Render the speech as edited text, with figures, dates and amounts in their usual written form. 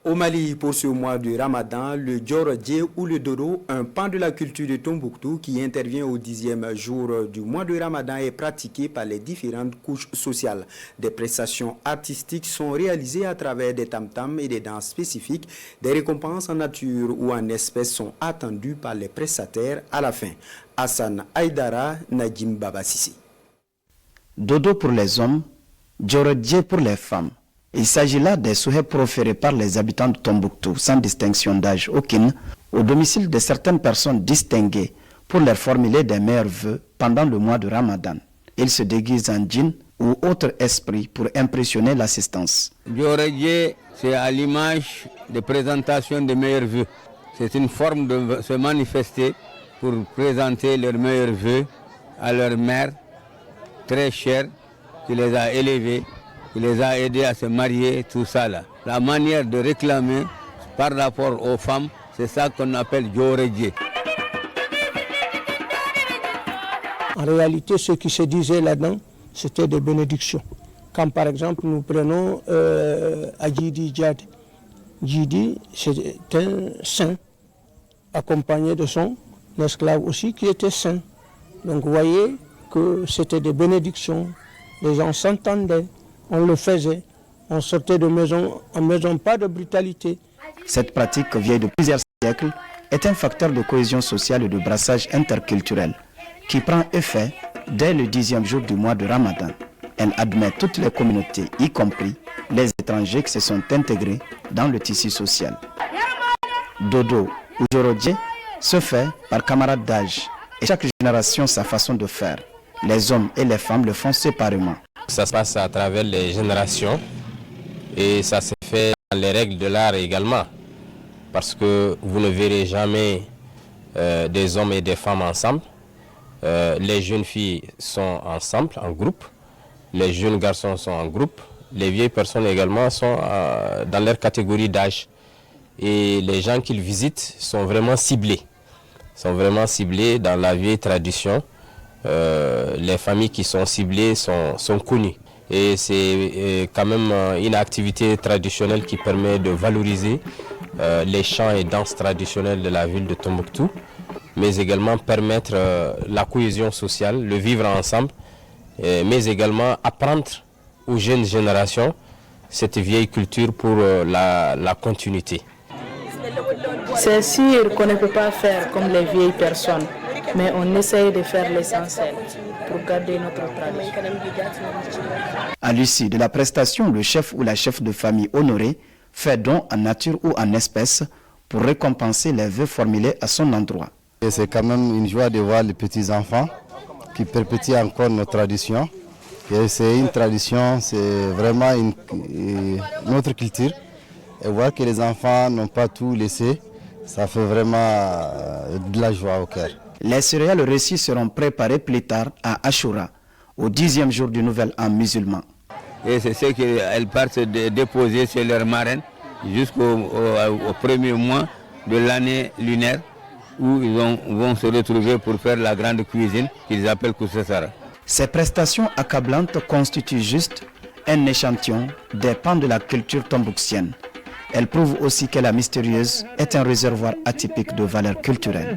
Au Mali, pour ce mois de Ramadan, le Djorodje ou le Dodo, un pan de la culture de Tombouctou qui intervient au 10e jour du mois de Ramadan, est pratiqué par les différentes couches sociales. Des prestations artistiques sont réalisées à travers des tam-tams et des danses spécifiques. Des récompenses en nature ou en espèces sont attendues par les prestataires à la fin. Hassan Aïdara, Nadim Babassi. Dodo pour les hommes, Djorodje pour les femmes. Il s'agit là des souhaits proférés par les habitants de Tombouctou, sans distinction d'âge aucune, au domicile de certaines personnes distinguées pour leur formuler des meilleurs vœux pendant le mois de Ramadan. Ils se déguisent en djinn ou autre esprit pour impressionner l'assistance. Djorodje, c'est à l'image de présentation des meilleurs vœux. C'est une forme de se manifester pour présenter leurs meilleurs vœux à leur mère, très chère, qui les a élevés, qui les a aidés à se marier, tout ça là. La manière de réclamer par rapport aux femmes, c'est ça qu'on appelle Djorodje. En réalité, ce qui se disait là-dedans, c'était des bénédictions. Quand par exemple nous prenons Adjidi Djad. Djidi, c'est un saint, accompagné de son esclave aussi qui était saint. Donc vous voyez que c'était des bénédictions, les gens s'entendaient. On le faisait, on sortait de maison en maison, pas de brutalité. Cette pratique vieille de plusieurs siècles est un facteur de cohésion sociale et de brassage interculturel qui prend effet dès le 10e jour du mois de Ramadan. Elle admet toutes les communautés, y compris les étrangers qui se sont intégrés dans le tissu social. Dodo ou Djorodje se fait par camarade d'âge et chaque génération sa façon de faire. Les hommes et les femmes le font séparément. Ça se passe à travers les générations et ça se fait dans les règles de l'art également. Parce que vous ne verrez jamais des hommes et des femmes ensemble. Les jeunes filles sont ensemble, en groupe. Les jeunes garçons sont en groupe. Les vieilles personnes également sont dans leur catégorie d'âge. Et les gens qu'ils visitent sont vraiment ciblés. Sont vraiment ciblés dans la vieille tradition. Les familles qui sont ciblées sont connues. Et c'est quand même une activité traditionnelle qui permet de valoriser les chants et danses traditionnelles de la ville de Tombouctou, mais également permettre la cohésion sociale, le vivre ensemble, mais également apprendre aux jeunes générations cette vieille culture pour la continuité. C'est sûr qu'on ne peut pas faire comme les vieilles personnes, mais on essaye de faire l'essentiel pour garder notre tradition. À l'issue de la prestation, le chef ou la chef de famille honoré fait don en nature ou en espèces pour récompenser les vœux formulés à son endroit. C'est quand même une joie de voir les petits-enfants qui perpétuent encore nos traditions. C'est une tradition, c'est vraiment notre culture. Et voir que les enfants n'ont pas tout laissé, ça fait vraiment de la joie au cœur. Les céréales reçues seront préparées plus tard à Ashura, au 10e jour du nouvel an musulman. Et c'est ce qu'elles partent déposer chez leur marraine jusqu'au premier mois de l'année lunaire où ils vont se retrouver pour faire la grande cuisine qu'ils appellent Koussessara. Ces prestations accablantes constituent juste un échantillon des pans de la culture tombouctienne. Elle prouve aussi que la mystérieuse est un réservoir atypique de valeurs culturelles.